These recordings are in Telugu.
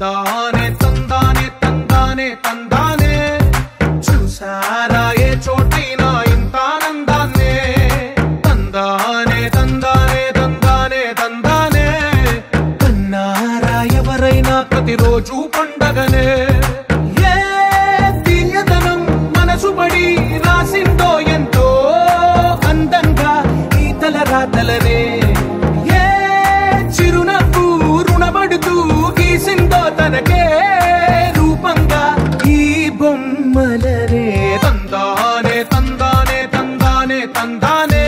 తందానే తందానే తందానే తందానే చూసారా ఏ చోటైనా ఇంత ఆనందాన్నే తందానే తందానే తందానే తందానే కన్నారా ఎవరైనా ప్రతిరోజు పండగనే ఏ తీయదనం మనసు పడి రాసిందో ఎంతో అందంగా ఈ తలరాతలనే ఏ చిరునవ్వు రుణపడుతూ గీసిందో తనకే రూపంగా ఈ బొమ్మలనే తందానే తందానే తందానే తందానే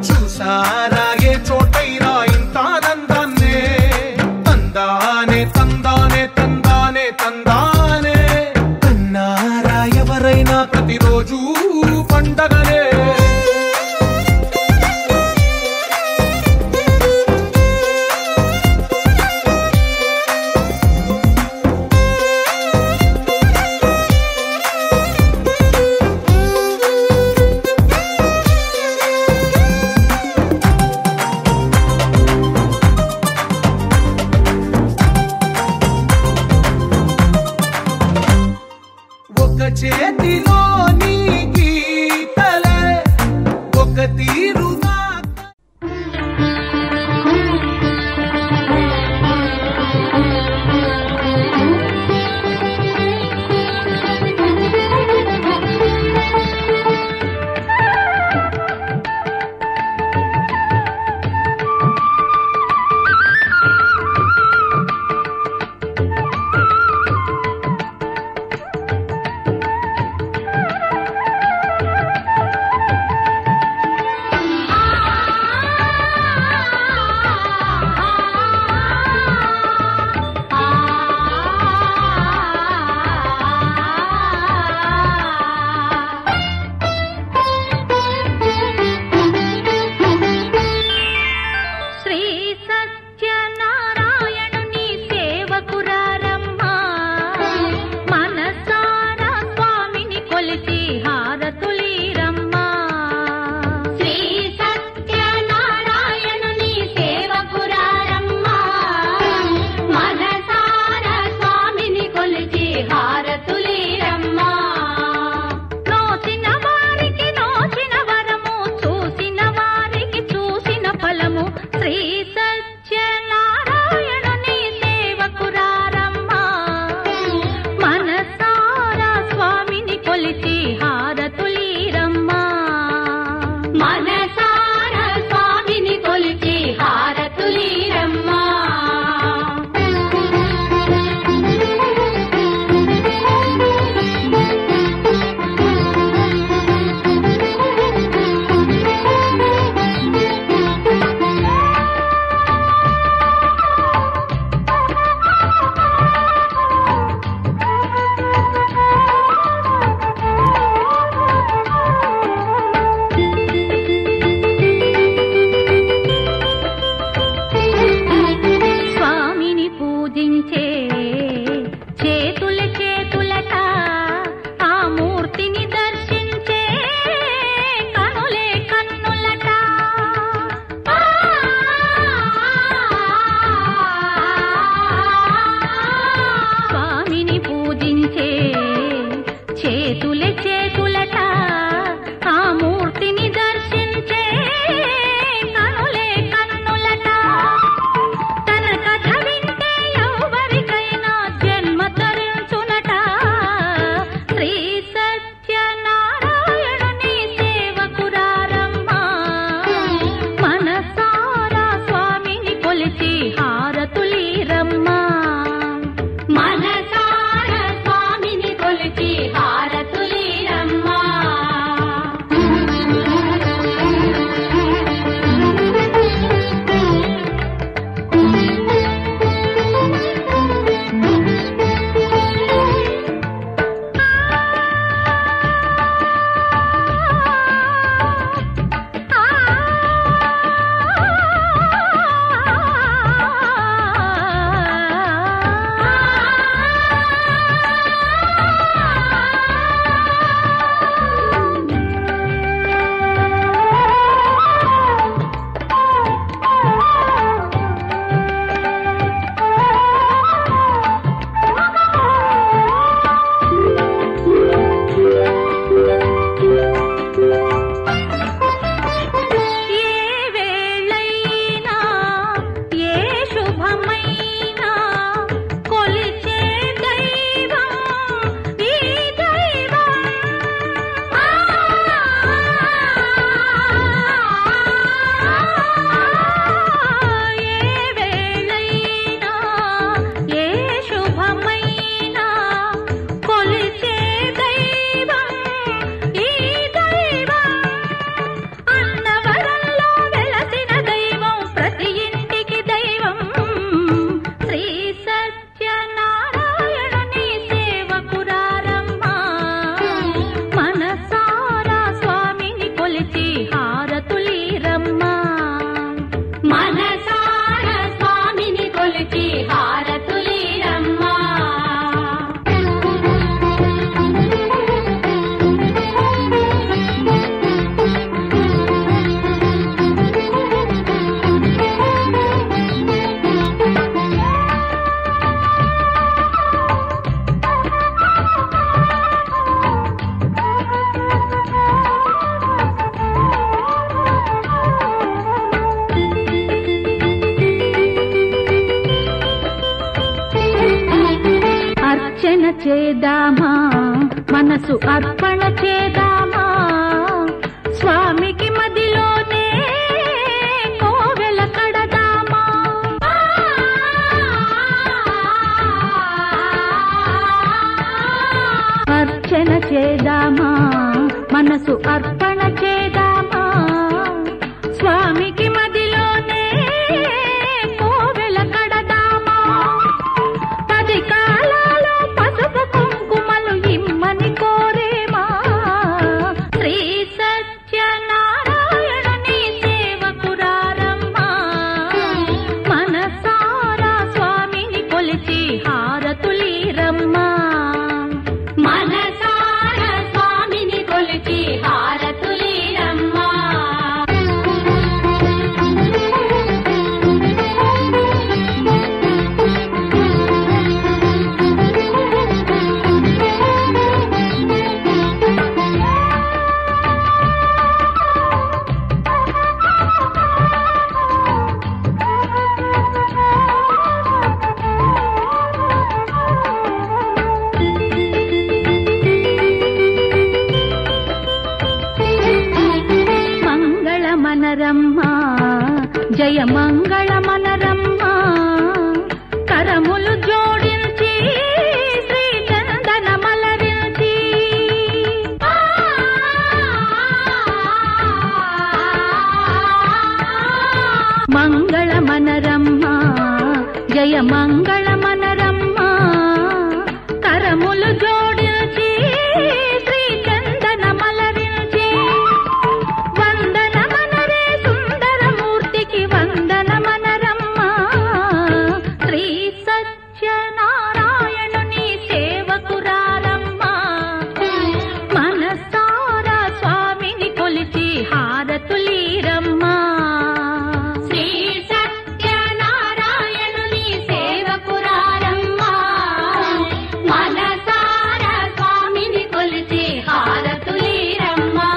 చూసారా ఏ చోటైనా ఇంత ఆనందాన్నే తందానే తందానే తందానే తందానే కన్నారా ఎవరైనా ప్రతిరోజు పండగనే కొలిచి హారతులీరమ్మా. అర్చన చేద్దామా, మనసు అర్పణ చేద్దామా, స్వామికి మదిలోనే కోవెల కడదామా. అర్చన చేద్దామా, మనసు అర్పణ చేద్దామా, స్వామికి మదిలోనే కోవెల కడదామా. 10 కాలాలు పసుపు కుంకుమలు ఇమ్మని కోరేమా. శ్రీ సత్యనారాయణుని సేవకురారమ్మా. మనసారా స్వామిని కొలిచి హారతులీరమ్మా. మనసారా స్వామిని కొలిచి హారతులీరమ్మా. మంగళమనరమ్మా, జయ మంగళమనరమ్మా, కరములు జోడించి శ్రీ చందనమలరించి. మంగళమనరమ్మా, జయ మంగళమనరమ్మా, కరములు జోడించి శ్రీ చందనమలరించి. వందనమనరే సుందరమూర్తికి వందనమనరమ్మా. శ్రీ సత్యనారాయణుని సేవకురారమ్మా. మనసారా స్వామిని కొలిచి హారతులీరమ్మా. శ్రీ సత్యనారాయణుని సేవకురారమ్మా. మనసారా స్వామిని కొలిచి హారతులీరమ్మా.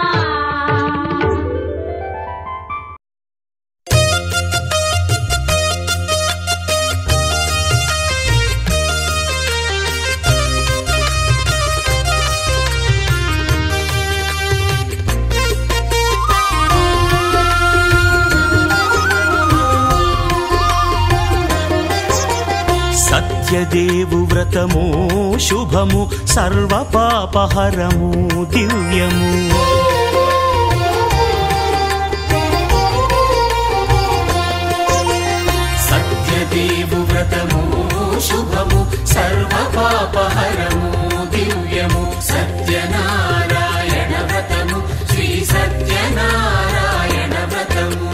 సత్యదేవు వ్రతము శుభము, సర్వపాపహరము దివ్యము. సత్యదేవు వ్రతము శుభము, సర్వపాపహరము దివ్యము. సత్యనారాయణ వ్రతము, శ్రీ సత్యనారాయణ వ్రతము.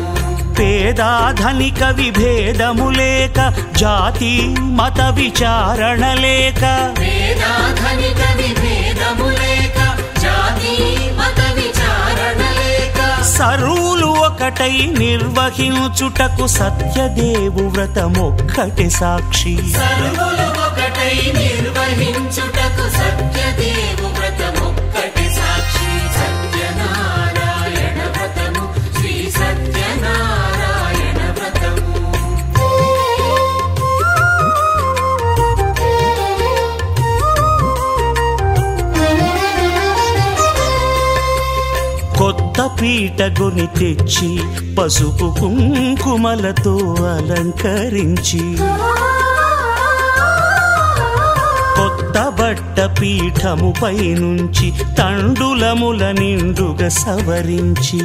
పేదాధనిక విభేదము లేక, జాతి మత విచారణ లేక, వేదాధనిక విభేదము లేక, జాతి మత విచారణ లేక, సర్వులు ఒకటై నిర్వహించుటకు సత్యదేవు వ్రతమొక్కటి సాక్షి. సర్వులు ఒకటై నిర్వహించుటకు సత్యదేవు వ్రతమొక్కటి సాక్షి. సత్యనారాయణ వ్రతము, శ్రీ సత్యనారాయణ వ్రతము. కొత్త పీటగొని తెచ్చి పసుపు కుంకుమలతో అలంకరించి, కొత్త బట్ట పీఠముపై నుంచి తండులముల నిండుగా సవరించి,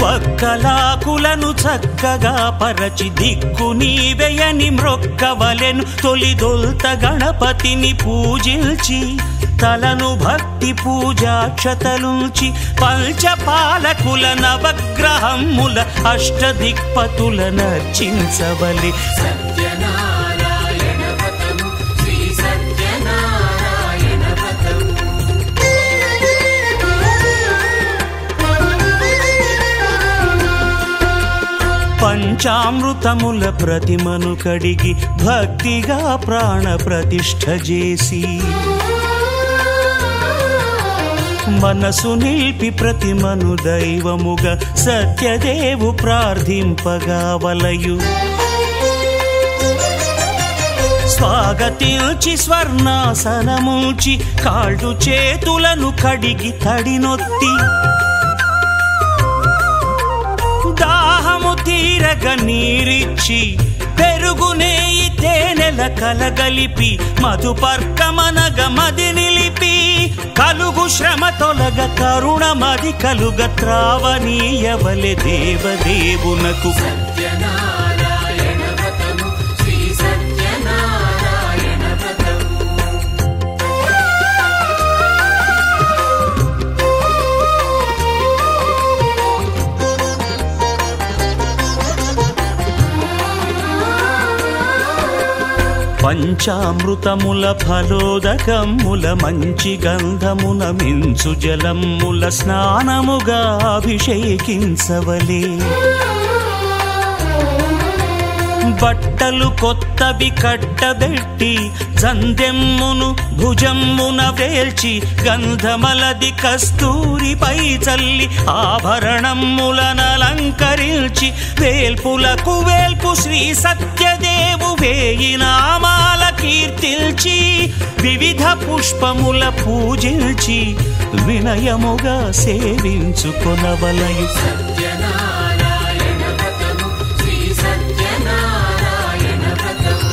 వక్కలాకులను చక్కగా పరచి దిక్కు నీవెయని మ్రొక్కవలెను. తొలిదొల్త గణపతిని పూజించి తలను భక్తి పూజాక్షతలుంచి పంచపాలకుల నవగ్రహముల అష్టదిక్పతుల నర్చించవలె. సత్యనారాయణ వ్రతము శ్రీ సత్యనారాయణ వ్రతము. పంచామృతముల ప్రతిమను కడిగి భక్తిగా ప్రాణ ప్రతిష్ఠ చేసి మనసు నిలిపి ప్రతిమను దైవముగా సత్యదేవు ప్రార్థింపగా వలయు. స్వాగతించి స్వర్ణాసనముంచి కాళ్ళు చేతులను కడిగి తడినొత్తి దాహము తీరగ నీరిచ్చి పెరుగు నేయి తేనెల కలగలిపి మధుపర్కమనగ మది నిలిపి కలుగు శ్రమ తొలగ కరుణ మది కలుగ త్రావనీయవలె దేవదేవునకు. సత్యనారాయణ వ్రతము శ్రీ సత్యనారాయణ వ్రతము. పంచామృతముల ఫలోదకముల మంచి గంధమున మించు జలముల స్నానముగా అభిషేకించవలే. బట్టలు కొత్తవి కట్టబెట్టి జందెమ్మును భుజమ్మున వేల్చి గంధమలది కస్తూరిపై చల్లి ఆభరణములనలంకరించి వేల్పులకు వేల్పు శ్రీ సత్యదేవు వేయి నామాల కీర్తిల్చి వివిధ పుష్పముల పూజించి వినయముగా సేవించుకొనవలయు. సత్యనారాయణ వ్రతము శ్రీ సత్యనారాయణ వ్రతము.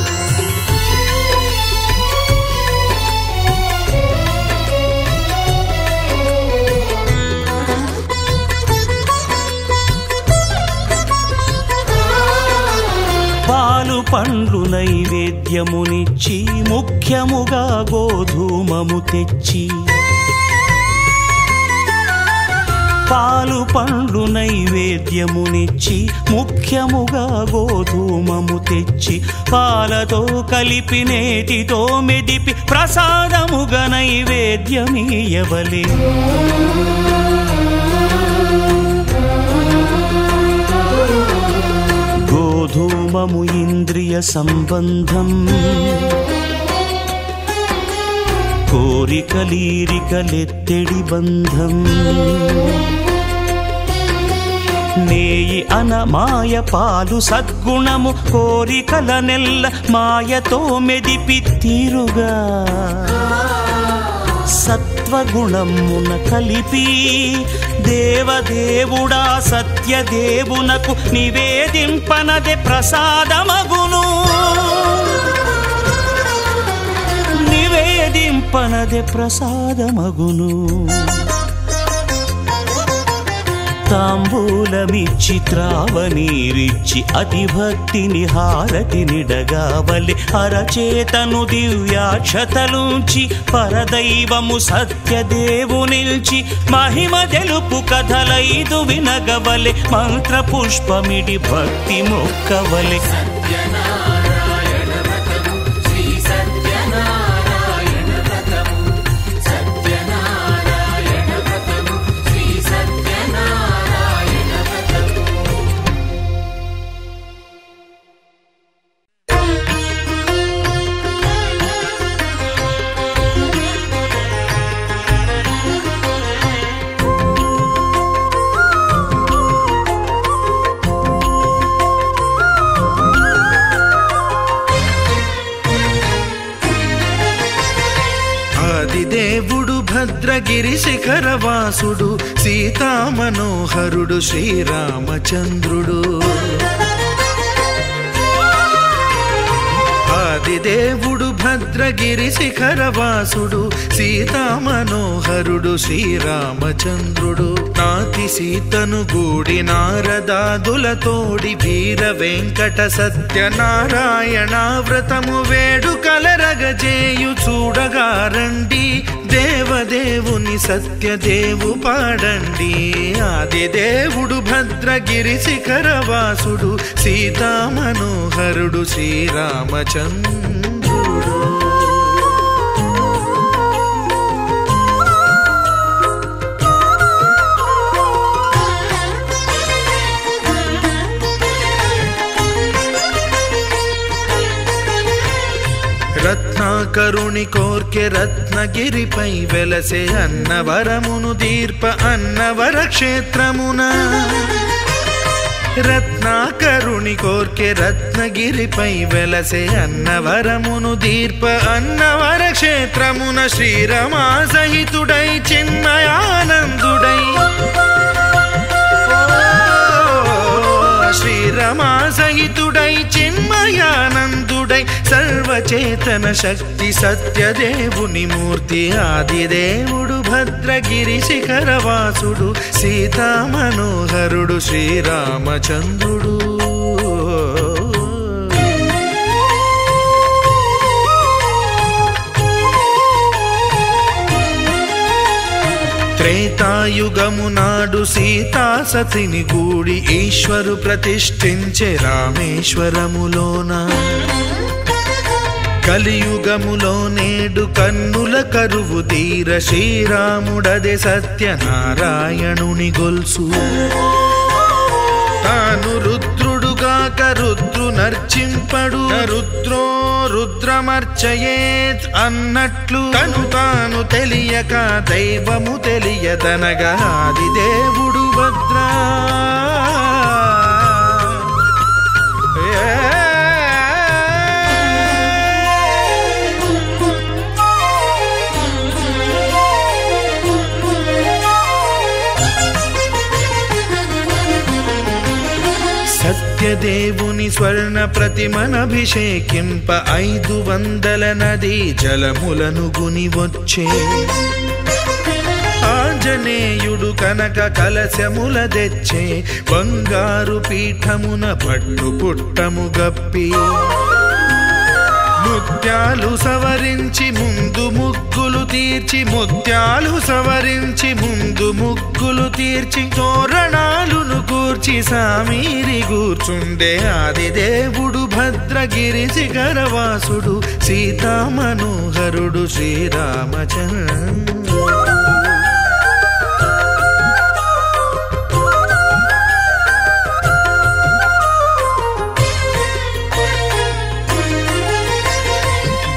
పాలు పండ్లు నైవేద్యమునిచ్చి ముఖ్యముగా గోధూమము తెచ్చి పాలు పండ్లు నైవేద్యమునిచ్చి ముఖ్యముగా గోధూమము తెచ్చి పాలతో కలిపి నేతితో మెదిపి ప్రసాదముగా నైవేద్యమీయవలే. గోధూమము ఇంద్రియ సంబంధం కోరికలీరికలెత్తెడి బంధం. నేయి అనమాయ పాలు సద్గుణము కోరికల నెల్ల మాయతో మెదిపి తీరుగా సత్వగుణమున కలిపి దేవదేవుడా సత్యదేవునకు నివేదింపనదే ప్రసాదమగును. నివేదింపనదే ప్రసాదమగును. తాంబూలమిచ్చి త్రావనీరిచ్చి అతి భక్తిని హారతినిడగావలె. అరచేతను దివ్యాక్షతలుంచి పరదైవము సత్యదేవు నిల్చి మహిమ తెలుపు కథలైదు వినగవలె. మంత్ర పుష్పమిడి భక్తి మొక్కవలె. సత్యనారాయణ వ్రతము శ్రీ సత్యనారాయణ వ్రతము. సత్యనారాయణ వ్రతము శ్రీ సత్యనారాయణ వ్రతము. ఆదిదేవుడు భద్రగిరి శిఖరవాసుడు సీతామనోహరుడు శ్రీరామచంద్రుడు. ఆదిదేవుడు భద్రగిరి శిఖరవాసుడు సీతామనోహరుడు శ్రీరామచంద్రుడు నాతి సీతను గూడి నారదాదులతోడి వీర వెంకట సత్యనారాయణ వ్రతము వేడుకలరగజేయు చూడగారండి దేవదేవుని సత్యదేవు పాడండి ఆదిదేవుడు భద్రగిరి శిఖరవాసుడు సీతామనోహరుడు శ్రీరామచంద్రుడు రత్నాకరుని కోర్కె రత్నగిరిపై వెలసే అన్నవరమును దీర్ప అన్నవర క్షేత్రమున రత్నాకరుని కోర్కె రత్నగిరిపై వెలసే అన్నవరమును దీర్ప అన్నవర క్షేత్రమున శ్రీరమా సహితుడై చిన్మయానందుడై శ్రీరమా సహితుడై చిన్మయానందుడై సర్వచేతన శక్తి సత్యదేవుని మూర్తి ఆదిదేవుడు భద్రగిరి శిఖరవాసుడు సీతామనోహరుడు శ్రీరామచంద్రుడు త్రేతాయుగము నాడు సీతా సతిని గూడి ఈశ్వరు ప్రతిష్ఠించే రామేశ్వరములోన కలియుగములో నేడు కన్నుల కరువు తీర శ్రీరాముడదే సత్యనారాయణుని గొల్సు తాను రుద్రుడుగాక రుద్రు నర్చింపడు రుద్రో రుద్రమర్చయేత్ అన్నట్లు తను తాను తెలియక దైవము తెలియదనగా ఆదిదేవుడు భద్రా సత్యదేవుని స్వర్ణ ప్రతిమనభిషేకింప 500 నదీ జలములను గుని వచ్చే ఆంజనేయుడు కనక కలశముల తెచ్చే బంగారు పీఠమున పట్టు పుట్టము గప్పి ముత్యాలు సవరించి ముందు ముగ్గులు తీర్చి ముత్యాలు సవరించి ముందు ముగ్గులు తీర్చి తోరణాలును కూర్చి సామీరి కూర్చుండే ఆదిదేవుడు భద్రగిరి శిఖరవాసుడు సీతామనోహరుడు శ్రీరామచంద్రుడు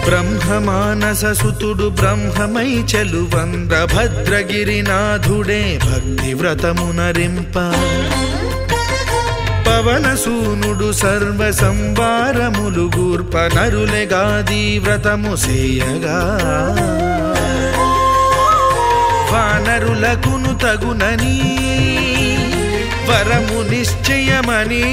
బ్రహ్మమానస సుతుడు బ్రహ్మమై చెలువంద భద్రగిరినాథుడే భక్తి వ్రతమునరింప పవనసూనుడు సర్వ సంవారములు గూర్ప నరులెగాది వ్రతము సేయగా వానరులకును తగునని వరము నిశ్చయమని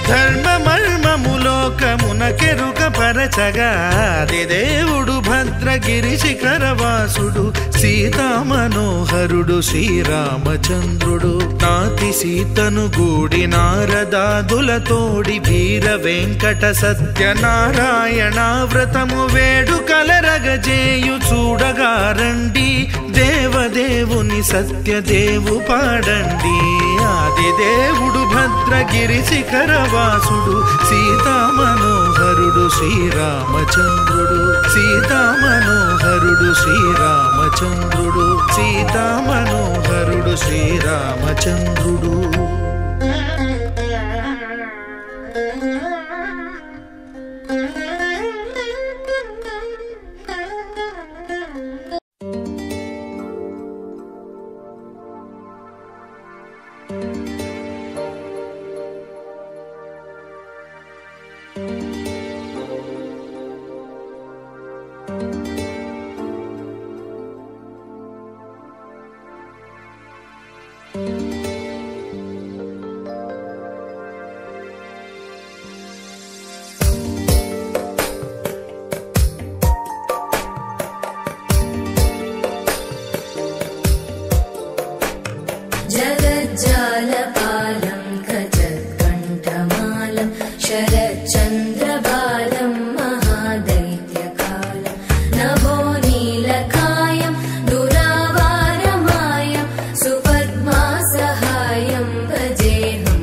ధర్మమర్మములోకమునకెరుక పరచగా ఆదిదేవుడు భద్రగిరి శిఖరవాసుడు సీతామనోహరుడు శ్రీరామచంద్రుడు నాతి సీతను గూడి నారదాదులతోడి వీర వెంకట సత్యనారాయణ వ్రతము వేడుకలరగజేయు చూడగారండి దేవదేవుని సత్యదేవు పాడండి ఆదిదేవుడు భద్రగిరి శిఖరవాసుడు సీతామనోహరుడు శ్రీరామచంద్రుడు సీతామనోహరుడు శ్రీరామచంద్రుడు సీతామనోహరుడు శ్రీరామచంద్రుడు शरच्चन्द्रबालं महादैत्यकालं नभो नीलकायं दुरावारमायं सुपद्मासहायं भजेऽहं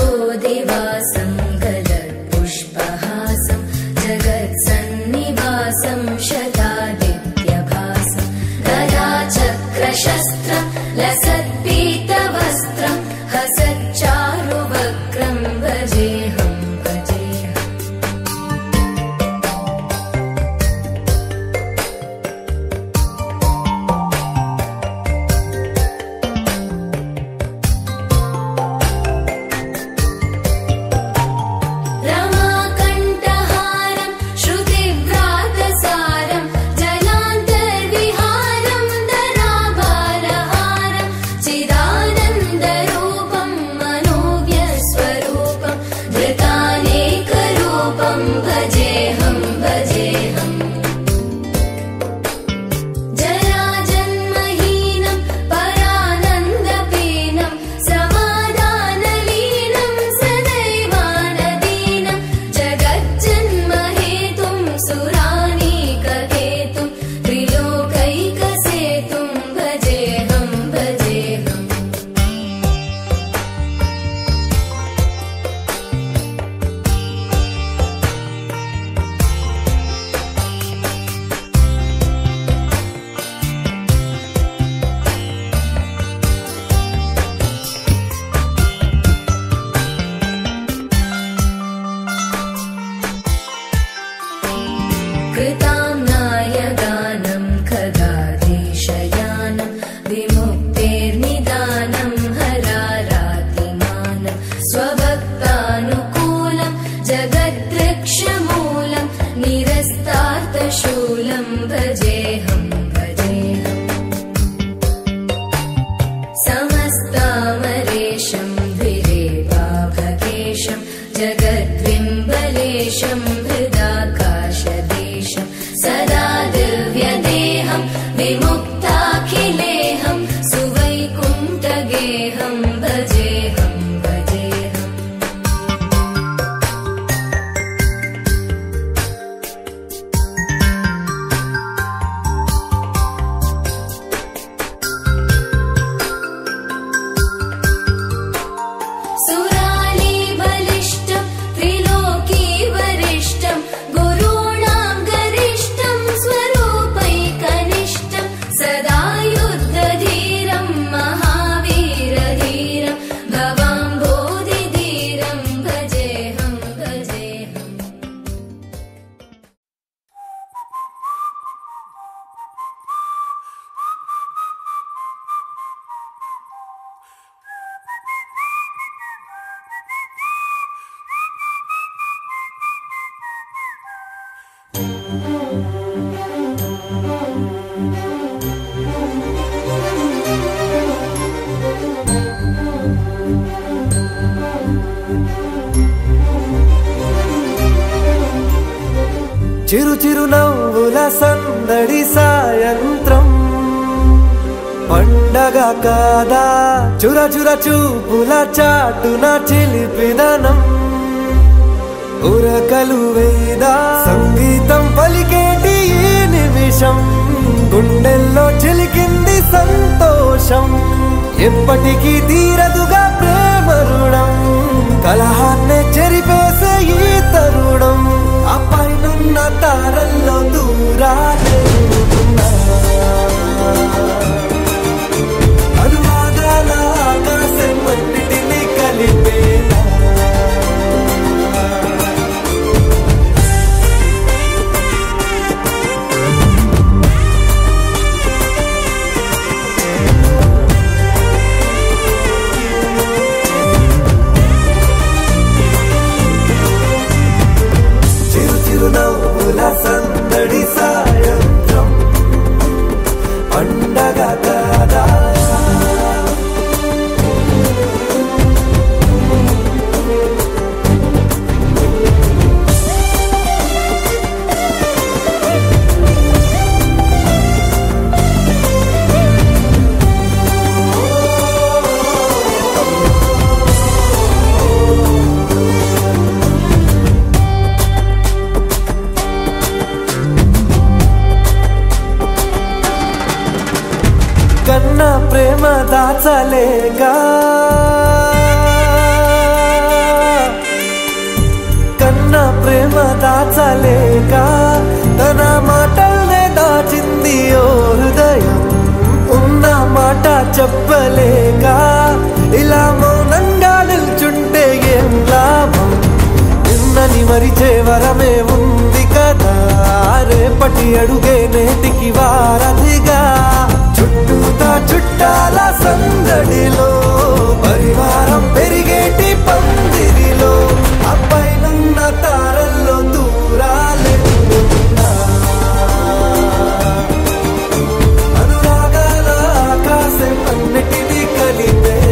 सदाम्बोधिवासं गलत्पुष्पहासं जगत्सन्निवासं शतादित्यभासं गदाचक्रशस्त्रं लसत्पीतवस्त्रं हसच्चारुवक्त्रं भजेऽहं रमाकण्ठहारं श्रुतिव्रातसारं जलान्तर्विहारं धराभारहारं चिदानन्दरूपं मनोज्ञस्वरूपं धृतानेकरूपं भजेऽहं जराजन्महीनं परानन्दपीनं समाधानलीनं सदैवानदीनं जगज्जन्महेतुं सुरानीककेतुं त्रिलोकैकसेतुं भजेऽहं कृताम्नायगानं खगाधीशयानं विमुक्तेर्निदानं हरारातिमानं स्वभक्तानुकूलं जगद्वृक्षमूलं निरस्तार्थशूलं भजेऽहं समस्तामरेशं द्विरेवाभगेशं जगद्विम्बलेशं हृदाकाशदेशं सदा दिव्यदेहं विमुक्ताखिलेहं सुवैकुण्ठगेहं भजेऽहं सुराली बलिष्ठं त्रिलोकी वरिष्ठं गुरूणां गरिष्ठं स्वरूपैकनिष्ठं सदा युद्धधीरं महावीरधीरं भवाम्बोधिधीरं भजेऽहं చిరు చిరు నవ్వుల సందడి సాయంత్రం పండగ కాదా చుర చుర చూపుల చాటున చిలిపిదనం ఉరకలు వేదా సంగీతం పలికేటి ఈ నిమిషం గుండెల్లో చిలికింది సంతోషం ఎప్పటికీ తీరదుగా ప్రేమ రుణం కలహాన్నే చెరిపేసే ఈ తరుణం ఆ పైనున్న తారల్లో దూరాలే అనువాదాల ఆకాశం అన్నిటినీ కలిపేలా చిరు చిరు నవ్వుల సందడి సాయం చెప్పలేక కన్నా ప్రేమ దాచలేక తన మాటల్నే దాచింది ఓ హృదయం ఉన్న మాట చెప్పలేక ఇలా మౌనంగా నిల్చుంటే ఏం లాభం నిన్నని మరిచే వరమే ఉంది కదా రేపటి అడుగే నేటికి వారధిగా చుట్టూతా చుట్టాల సందడిలో పరివారం పెరిగేటి పందిరిలో అబ్బాయిలున్న తారల్లో దూరాలెన్నున్నా అనురాగాల ఆకాశం అన్నిటినీ కలిపేనా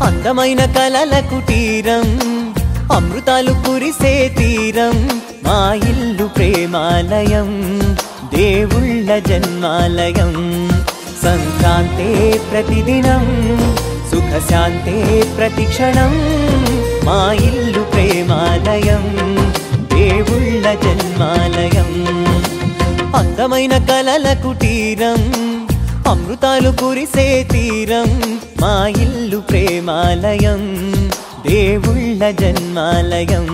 అందమైన కలల కుటీరం అమృతాలు కురిసే తీరం మా ఇల్లు ప్రేమాలయం దేవుళ్ళ జన్మాలయం సంక్రాంతే ప్రతిదినం సుఖశాంతే ప్రతిక్షణం మా ఇల్లు ప్రేమాలయం దేవుళ్ళ జన్మాలయం అందమైన కలల కుటీరం అమృతాలు కురిసే తీరం మా ఇల్లు ప్రేమాలయం దేవుళ్ళ జన్మాలయం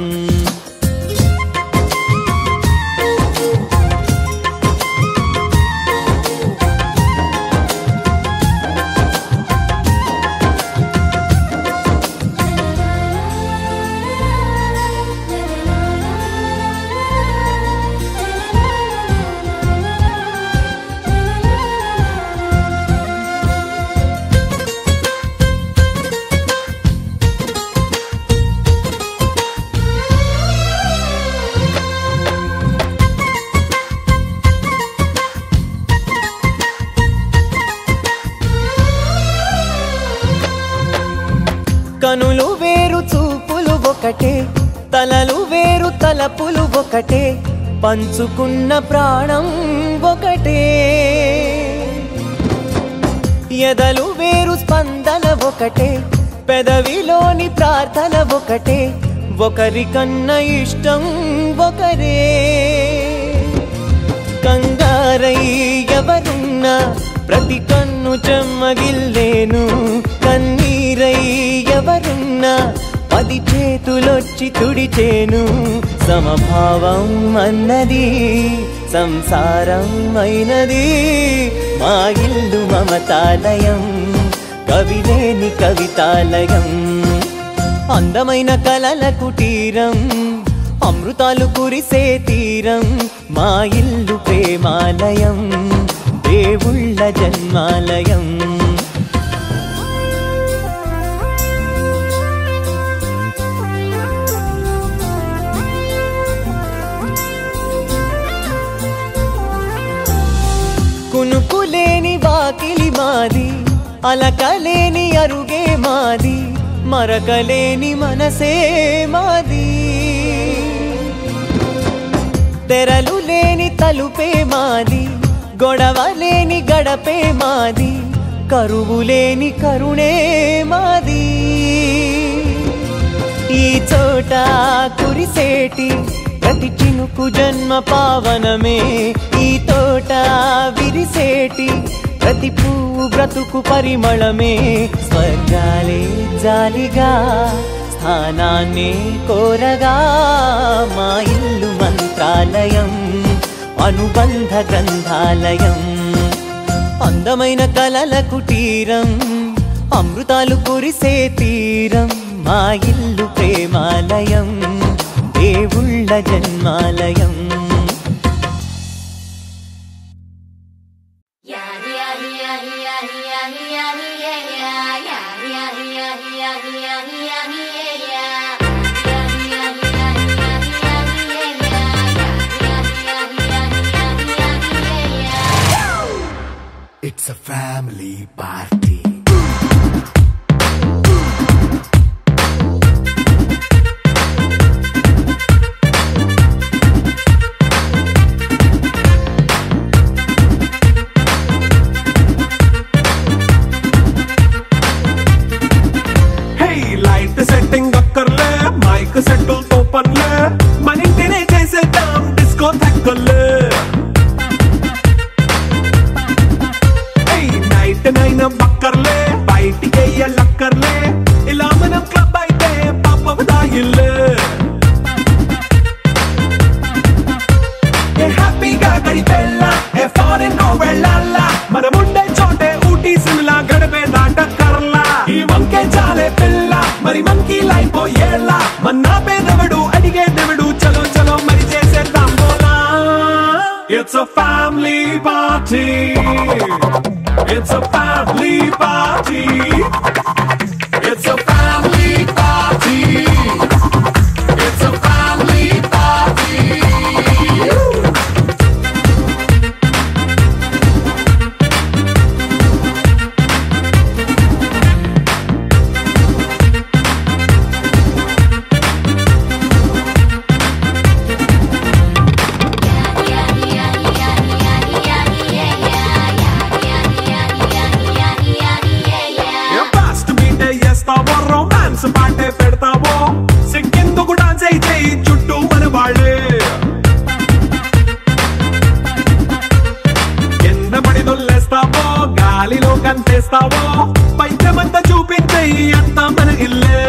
కనులు వేరు చూపులు ఒకటే తలలు వేరు తలపులు ఒకటే పంచుకున్న ప్రాణం ఒకటే ఎదలు వేరు స్పందన ఒకటే పెదవిలోని ప్రార్థన ఒకటే ఒకరికన్నా ఇష్టం ఒకరే కంగారై ఎవరున్నా ప్రతి కన్ను చెమ్మగిల్లేను కన్నీరై ఎవరున్నా 10 చేతులొచ్చి తుడిచేను సమభావం అన్నది సంసారం అయినది మా ఇల్లు మమతాలయం కవిలేని కవితాలయం అందమైన కలల కుటీరం అమృతాలు కురిసే తీరం మా ఇల్లు ప్రేమాలయం దేవుళ్ళ జన్మాలయం కునుకులేని వాకిలి మాది అలకలేని అరుగే మా మరకలేని మనసే మాది, తెరలు లేని తలుపే మాది, గొడవ లేని గడపే మాది, కరువు లేని కరుణే మాది. ఈ చోట కురిసేటి ప్రతి చినుకు జన్మ పావనమే, ఈ తోట విరిసేటి ప్రతి పువ్వు బ్రతుకు పరిమళమే. స్వర్గాలే జాలిగా స్థానాన్ని కోరగా, మా ఇల్లు మంత్రాలయం, అనుబంధ గ్రంథాలయం, అందమైన కలల కుటీరం, అమృతాలు కురిసే తీరం. మా ఇల్లు ప్రేమాలయం, దేవుళ్ళ జన్మాలయం. It's a family party. Hey, light setting అక్కర్లే, మైక్ సెట్టుల్ తో పనులే, మన ఇంటినే చేసేద్దాం డిస్కో థక్కర్లే. నైనా బక్కర్లే, బయటికెయ్యలక్కర్లే, ఇలా మనం క్లబ్ అయితే పాపం దాయిల్లే. హ్యాపీగా గడిపెళ్ళా, ఫారెన్ వెళ్ళాలా, మనముండే చోటే ఊటీ సిమ్లా గడిపే దాటక్కర్లా. ఈ వంకే చాలే పిల్ల, మరి మంకీ లైఫ్ ఏళ్ళ, మన్నా పేదవడు అడిగేదెవడు, చలో చలో మరి చేసేద్దాం బోలా. It's a family party. It's a family party. It's a family party. It's a family party. Romance పాటే పెడతావో, సిగ్గెందుకు డాన్స్ అయితే చుట్టూ మన వాళ్ళే. కింద పడి దొల్లేస్తావో, గాలిలో కంతేస్తావో, పైకమంతా చూపించే అంతా మన ఇల్లే.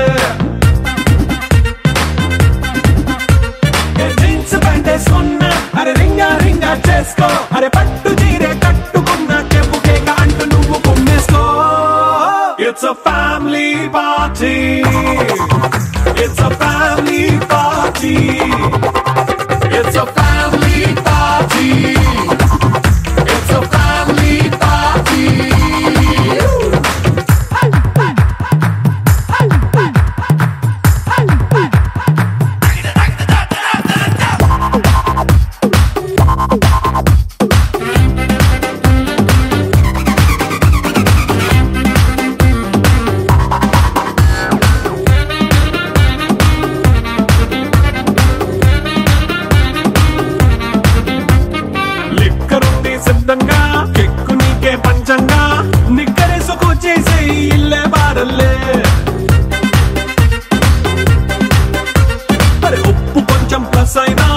జీన్స్ ప్యాంట్ వేసుకున్నా, అరే రింగా రింగా చేసుకో, అరే పట్టు చీరే కట్టుకున్న చెప్పు కేక అంటూ నువ్వు కుమ్మేసుకో. It's a family party. It's a family party. It's a family party. It's a family party. సిద్ధంగా కెక్కు నీకే పంచంగా, నిక్కరేసుకు చేసే ఇల్లే బారల్లే. మరి ఉప్పు కొంచెం ప్లస్ అయినా